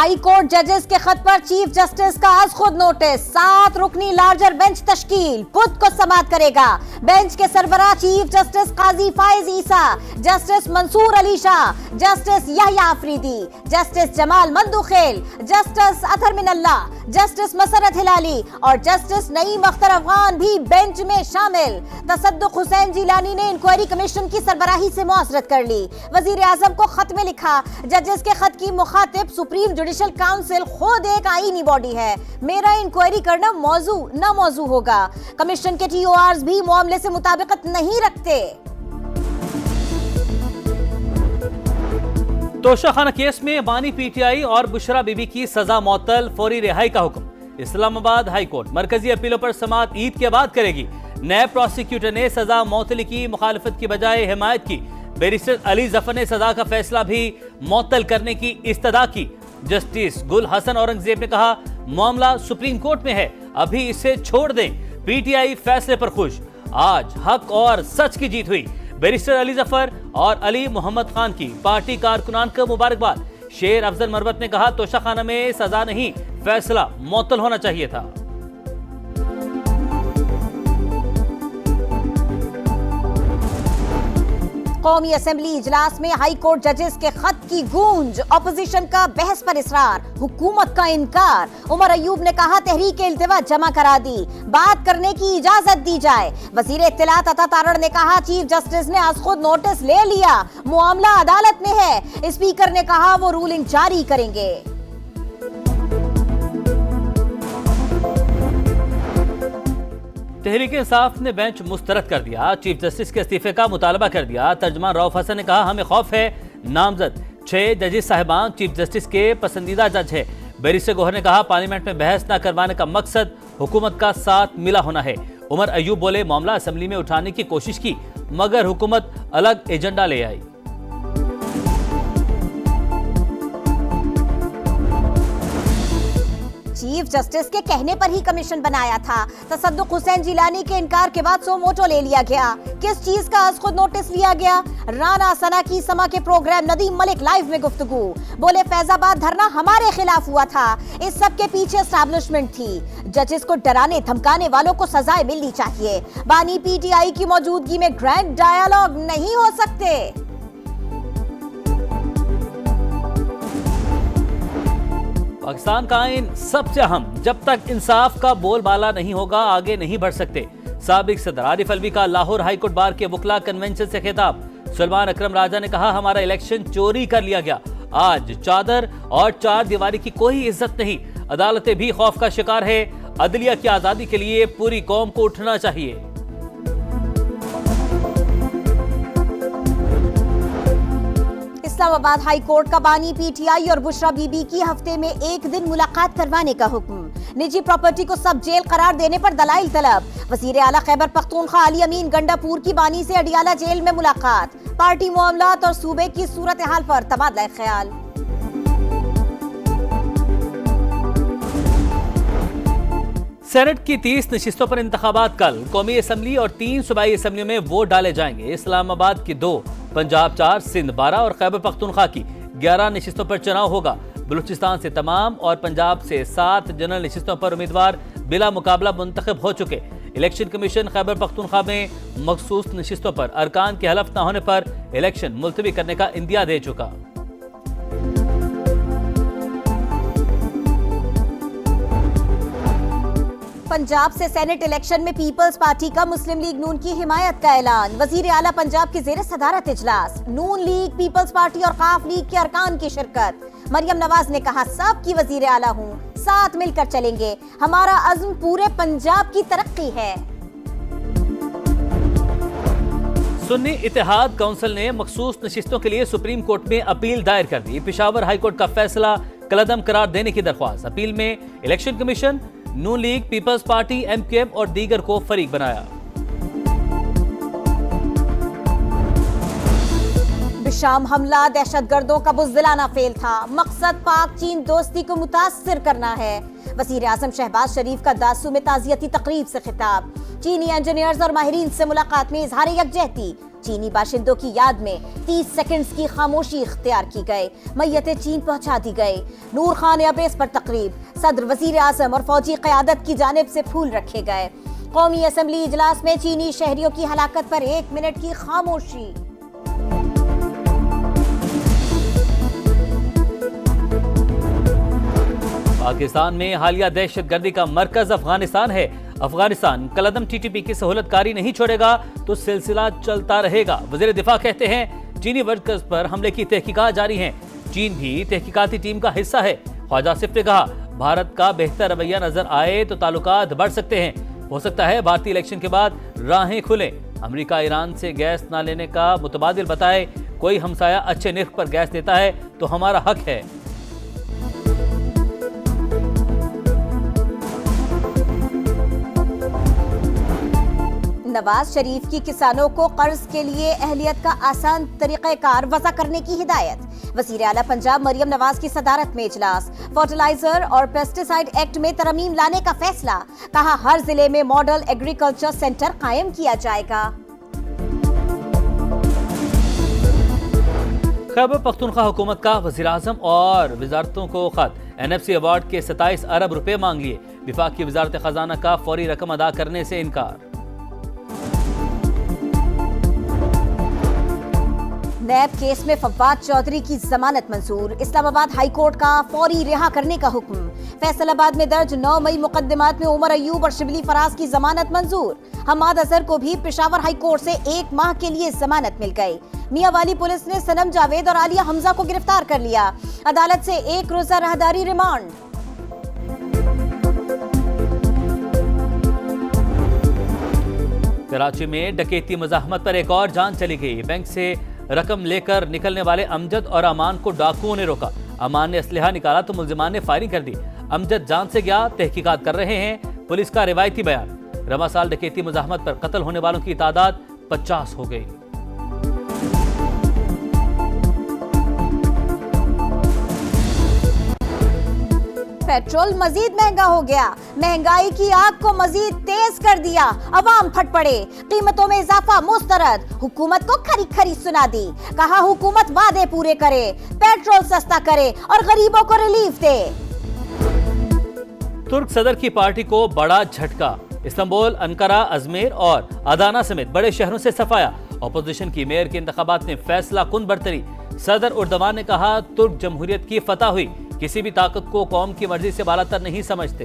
High court जजेस के खत पर चीफ जस्टिस का आज खुद नोटिस। 7 रुकनी लार्जर बेंच तश्कील, खुद को समाअत करेगा। बेंच के सरबराह chief justice Qazi Faez Isa, justice Mansoor Ali Shah, justice Yahya Afridi, justice Jamal Mandokhail, justice Athar Minallah, justice Musarrat Hilali और जस्टिस नईम अख्तर अफगान भी बेंच में शामिल। तसद्दुक हुसैन जिलानी ने इंक्वायरी कमीशन की सरबराही से मुआसरत कर ली। वजीर आजम को खत में लिखा, जजेस के खत की मुखातिब सुप्रीम जुडिशल काउंसिल खुद एक आईनी बॉडी है। मेरा इंक्वायरी करना मौजू ना मौजू होगा। कमीशन के TORs भी मामले से मुताबिकत नहीं रखते। तोशाखाना केस में बानी PTI और बुशरा बीबी की सजा मअतल, फौरी रिहाई का हुक्म। इस्लामाबाद हाई कोर्ट मरकजी अपीलों पर समाअत ईद के बाद करेगी। नए प्रोसिक्यूटर ने सजा मअतली की मुखालफत की बजाय हिमायत की। बैरिस्टर अली जफर ने सजा का फैसला भी मअतल करने की इस्तदा की। जस्टिस गुल हसन औरंगजेब ने कहा, मामला सुप्रीम कोर्ट में है, अभी इसे छोड़ दें। PTI फैसले पर खुश। आज हक और सच की जीत हुई। बैरिस्टर अली जफर और अली मोहम्मद खान की पार्टी कारकुनान को मुबारकबाद। शेर अफजल मरवत ने कहा, तोशाखाना में सजा नहीं, फैसला मअतल होना चाहिए था। कौमी असेंबली इजलास में हाई कोर्ट जजेस के खत की गूंज, ऑपोजिशन का बहस पर इसरार, हुकूमत का इनकार। उमर अयूब ने कहा, तहरीक इल्तिवा जमा करा दी, बात करने की इजाजत दी जाए। वजीर इत्तलात अता तारड़ ने कहा, चीफ जस्टिस ने आज खुद नोटिस ले लिया, मामला अदालत में है। स्पीकर ने कहा वो रूलिंग जारी करेंगे। तहरीक इंसाफ ने बेंच मुस्तरद कर दिया। चीफ जस्टिस के इस्तीफे का मुतालबा कर दिया। तर्जमान रऊफ हसन ने कहा, हमें खौफ है नामजद 6 जजेस साहिबान चीफ जस्टिस के पसंदीदा जज है। बैरिस्टर गौहर ने कहा, पार्लियामेंट में बहस न करवाने का मकसद हुकूमत का साथ मिला होना है। उमर अयूब बोले, मामला असेंबली में उठाने की कोशिश की मगर हुकूमत अलग एजेंडा ले आई। चीफ जस्टिस के कहने पर ही कमीशन बनाया था। तसद्दुक हुसैन जिलानी के इनकार के बाद सो मोटो ले लिया गया। किस चीज का आज खुद नोटिस लिया गया? राना सना की समा के प्रोग्राम नदीम मलिक लाइव में गुफ्तगू। बोले, फैजाबाद धरना हमारे खिलाफ हुआ था, इस सब के पीछे एस्टैब्लिशमेंट थी। जजेस को डराने धमकाने वालों को सजाएं मिलनी चाहिए। बानी PTI की मौजूदगी में ग्रैंड डायलॉग नहीं हो सकते। पाकिस्तान का आइन सबसे अहम, जब तक इंसाफ का बोलबाला नहीं होगा आगे नहीं बढ़ सकते। साबिक सदर आरिफ अलवी का लाहौर हाईकोर्ट बार के वकला कन्वेंशन से खिताब। सलमान अकरम राजा ने कहा, हमारा इलेक्शन चोरी कर लिया गया। आज चादर और चार दीवारी की कोई इज्जत नहीं। अदालतें भी खौफ का शिकार है। अदलिया की आजादी के लिए पूरी कौम को उठना चाहिए। इस्लामाबाद हाई कोर्ट का बानी PTI और बुशरा बीबी की हफ्ते में एक दिन मुलाकात करवाने का हुक्म। निजी प्रॉपर्टी को सब जेल करार देने पर दलाइल तलब। वजीर आला खैबर पख्तूनख्वा अली अमीन गंडापुर की बानी से अडियाला जेल में मुलाकात। पार्टी मामलात और सूबे की सूरत हाल पर तबादला ख्याल। सेनेट की 30 नशिस्तों पर इंतखाबात कल। कौमी असम्बली और 3 सूबाई असम्बलियों में वोट डाले जाएंगे। इस्लामाबाद की 2, पंजाब 4, सिंध 12 और खैबर पख्तूनख्वा की 11 नशिस्तों पर चुनाव होगा। बलूचिस्तान से तमाम और पंजाब से 7 जनरल नशिस्तों पर उम्मीदवार बिला मुकाबला मुंतखब हो चुके। इलेक्शन कमीशन खैबर पख्तूनख्वा में मखसूस नशिस्तों पर अरकान के हलफ न होने पर इलेक्शन मुलतवी करने का इंदिया दे चुका। पंजाब से सेनेट इलेक्शन में पीपल्स पार्टी का मुस्लिम लीग नून की हिमायत का ऐलान। वजीर आला पंजाब के जेर सदारत इजलास। नून लीग, पीपल्स पार्टी और काफ लीग के अरकान की शिरकत। मरियम नवाज ने कहा, सबकी वजीर आला हूँ, साथ मिलकर चलेंगे, हमारा अज़्म पूरे पंजाब की तरक्की है। सुन्नी इत्तेहाद काउंसिल ने मखसूस नशिस्तों के लिए सुप्रीम कोर्ट में अपील दायर कर दी। पेशावर हाई कोर्ट का फैसला कलअदम करार देने की दरख्वास्त। अपील में इलेक्शन कमीशन, नून लीग, पीपल्स पार्टी, MKM और दीगर को फरीक बनाया। बिशाम हमला दहशतगर्दों का बुज़दिलाना फेल था। मकसद पाक चीन दोस्ती को मुतासिर करना है। वज़ीर आज़म शहबाज शरीफ का दासू में ताज़ियती तकरीब से खिताब। चीनी इंजीनियर्स और माहिरीन से मुलाकात में इजहार यकजहती। चीनी बाशिंदों की याद में 30 सेकंड्स की खामोशी इख्तियार की गई। मैयतें चीन पहुंचा दी गई। नूर खान एयरबेस पर तकरीब, सदर, वजीर आजम और फौजी क़यादत की जानिब से फूल रखे गए। कौमी असेंबली इजलास में चीनी शहरियों की हलाकत पर 1 मिनट की खामोशी। पाकिस्तान में हालिया दहशतगर्दी का मरकज अफगानिस्तान है। अफगानिस्तान कलअदम टीटीपी की सहूलतकारी नहीं छोड़ेगा तो सिलसिला चलता रहेगा। वज़ीर दिफा कहते हैं चीनी वर्कर्स पर हमले की तहकीकात जारी है। चीन भी तहकीकाती टीम का हिस्सा है। ख्वाजा आसिफ ने कहा भारत का बेहतर रवैया नजर आए तो ताल्लुकात बढ़ सकते हैं। हो सकता है भारतीय इलेक्शन के बाद राहें खुलें। अमेरिका ईरान से गैस न लेने का मुतबादिल बताए। कोई हमसाया अच्छे निर्ख पर गैस देता है तो हमारा हक है। नवाज शरीफ की किसानों को कर्ज के लिए अहलियत का आसान तरीक़ेकार वज़ा करने की हिदायत। वज़ीर आला पंजाब मरियम नवाज की सदारत में इजलास। फर्टिलाइजर और पेस्टिसाइड एक्ट में तरमीम लाने का फैसला। कहा हर जिले में मॉडल एग्रीकल्चर सेंटर कायम किया जाएगा। खैबर पख्तूनख्वा हुकूमत का वज़ीर आज़म और वजारतों को खत। NFC अवार्ड के 27 अरब रुपए मांग लिए। विफाक की वजारत खजाना का फौरी रकम अदा करने से इनकार। नैब केस में फवाद चौधरी की जमानत मंजूर। इस्लामाबाद हाई कोर्ट का फौरी रिहा करने का हुक्म। फैसलाबाद में दर्ज 9 मई मुकदमात में उमर अयूब और शिबली फराज की जमानत मंजूर। हमाद अजहर को भी पेशावर हाई कोर्ट से 1 माह के लिए जमानत मिल गई। मियांवाली पुलिस ने सनम जावेद और आलिया हमजा को गिरफ्तार कर लिया। अदालत से 1 रोजा राहदारी रिमांड। कराची में डकैती मुजाहमत पर एक और जान चली गई। बैंक से रकम लेकर निकलने वाले अमजद और अमान को डाकुओं ने रोका। अमान ने असलहा निकाला तो मुल्जिमान ने फायरिंग कर दी। अमजद जान से गया, तहकीकात कर रहे हैं। पुलिस का रिवायती बयान। रवा साल डकैती मुजाहमत पर कत्ल होने वालों की तादाद 50 हो गई। पेट्रोल मजीद महंगा हो गया। महंगाई की आग को मजीद तेज कर दिया। अवाम फट पड़े। कीमतों में इजाफा मुस्तरद। हुकूमत को खरी खरी सुना दी। कहा हुकूमत वादे पूरे करे, पेट्रोल सस्ता करे और गरीबों को रिलीफ दे। तुर्क सदर की पार्टी को बड़ा झटका। इस्तांबुल, अंकारा, अजमेर और अदाना समेत बड़े शहरों से सफाया। अपोजिशन की मेयर के इंतखाबात में फैसला कुन बरतरी। सदर उर्दवान ने कहा तुर्क जमहूरियत की फतह हुई। किसी भी ताकत को कौम की मर्जी से बालातर नहीं समझते।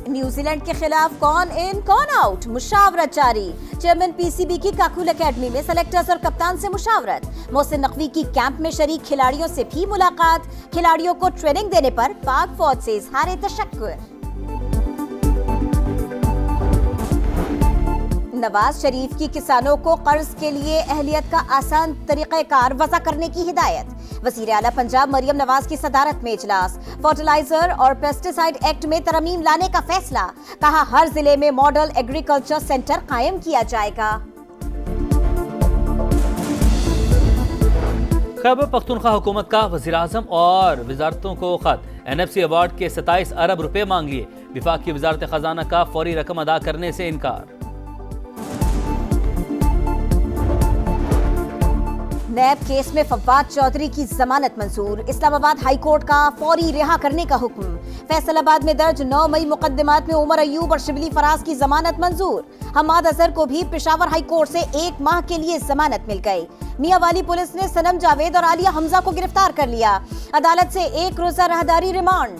न्यूजीलैंड के खिलाफ कौन इन कौन आउट, मुशावरत जारी। चेयरमैन पीसीबी की काकुल एकेडमी में सेलेक्टर्स और कप्तान से मुशावरत। मोहसिन नकवी की कैंप में शरीक खिलाड़ियों से भी मुलाकात। खिलाड़ियों को ट्रेनिंग देने पर पाक फौज से इजहार तशक्कुर। नवाज शरीफ की किसानों को कर्ज के लिए अहलियत का आसान तरीक़ेकार वज़ा करने की हिदायत। वज़ीर आला पंजाब मरियम नवाज की सदारत में इजलास। फर्टिलाइजर और पेस्टिसाइड एक्ट में तरमीम लाने का फैसला। कहा हर जिले में मॉडल एग्रीकल्चर सेंटर कायम किया जाएगा। खैबर पख्तूनख्वा हुकूमत का वज़ीर आज़म और वजारतों को खत। NFC अवार्ड के 27 अरब रुपए मांग लिए। विफाक की वजारत खजाना का फौरी रकम अदा करने से इनकार। नैब केस में फवाद चौधरी की जमानत मंजूर। इस्लामाबाद हाई कोर्ट का फौरी रिहा करने का हुक्म। फैसलाबाद में दर्ज 9 मई मुकदमात में उमर अयूब और शिबली फराज की जमानत मंजूर। हमाद अजहर को भी पेशावर हाई कोर्ट से 1 माह के लिए जमानत मिल गई। मियांवाली पुलिस ने सनम जावेद और आलिया हमजा को गिरफ्तार कर लिया। अदालत से 1 रोजा राहदारी रिमांड।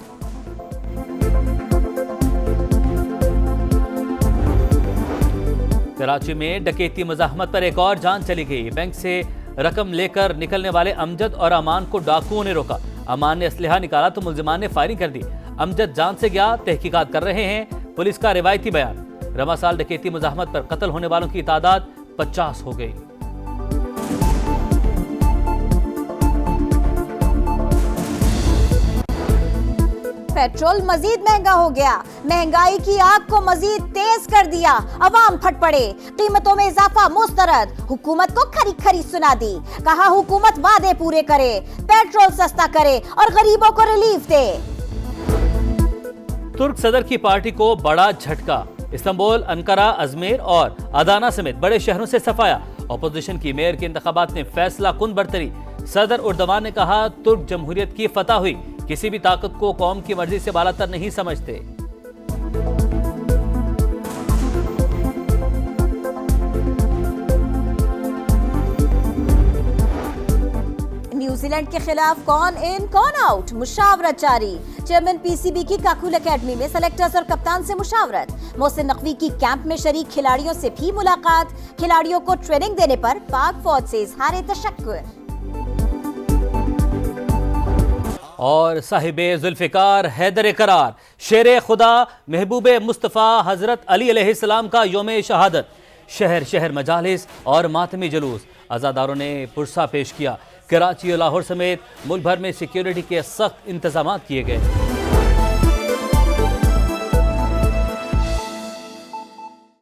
कराची में डकैती मुजाहमत पर एक और जान चली गई। बैंक से रकम लेकर निकलने वाले अमजद और अमान को डाकुओं ने रोका। अमान ने असलहा निकाला तो मुल्जिमान ने फायरिंग कर दी। अमजद जान से गया, तहकीकात कर रहे हैं। पुलिस का रिवायती बयान। रवा साल डकैती मुजाहमत पर कत्ल होने वालों की तादाद 50 हो गई। पेट्रोल मजीद महंगा हो गया। महंगाई की आग को मजीद तेज कर दिया। अवाम फट पड़े। कीमतों में इजाफा मुस्तरद। हुकूमत को खरी खरी सुना दी। कहा हुकूमत वादे पूरे करे, पेट्रोल सस्ता करे और गरीबों को रिलीफ दे। तुर्क सदर की पार्टी को बड़ा झटका। इस्तांबुल, अंकारा, अजमेर और अदाना समेत बड़े शहरों से सफाया। अपोजिशन की मेयर के इंतखाबात में फैसला कुन बरतरी। सदर उर्दवान ने कहा, तुर्क जमहूरियत की फतह हुई, किसी भी ताकत को कौम की मर्जी से बालातर नहीं समझते। न्यूजीलैंड के खिलाफ कौन इन कौन आउट, मुशावरत जारी। चेयरमैन पीसीबी की काकुल एकेडमी में सेलेक्टर्स और कप्तान से मुशावरत। मोहसिन नकवी की कैंप में शरीक खिलाड़ियों से भी मुलाकात। खिलाड़ियों को ट्रेनिंग देने पर पाक फौज से इजहार तशक्कुर। और साहिबे जुल्फिकार हैदर करार, शेर खुदा महबूबे मुस्तफ़ा हजरत अली अलैहिस्सलाम का योम शहादत। शहर शहर मजालिस और मातमी जुलूस। अज़ादारों ने पुरसा पेश किया। कराची और लाहौर समेत मुल्क भर में सिक्योरिटी के सख्त इंतजाम किए गए।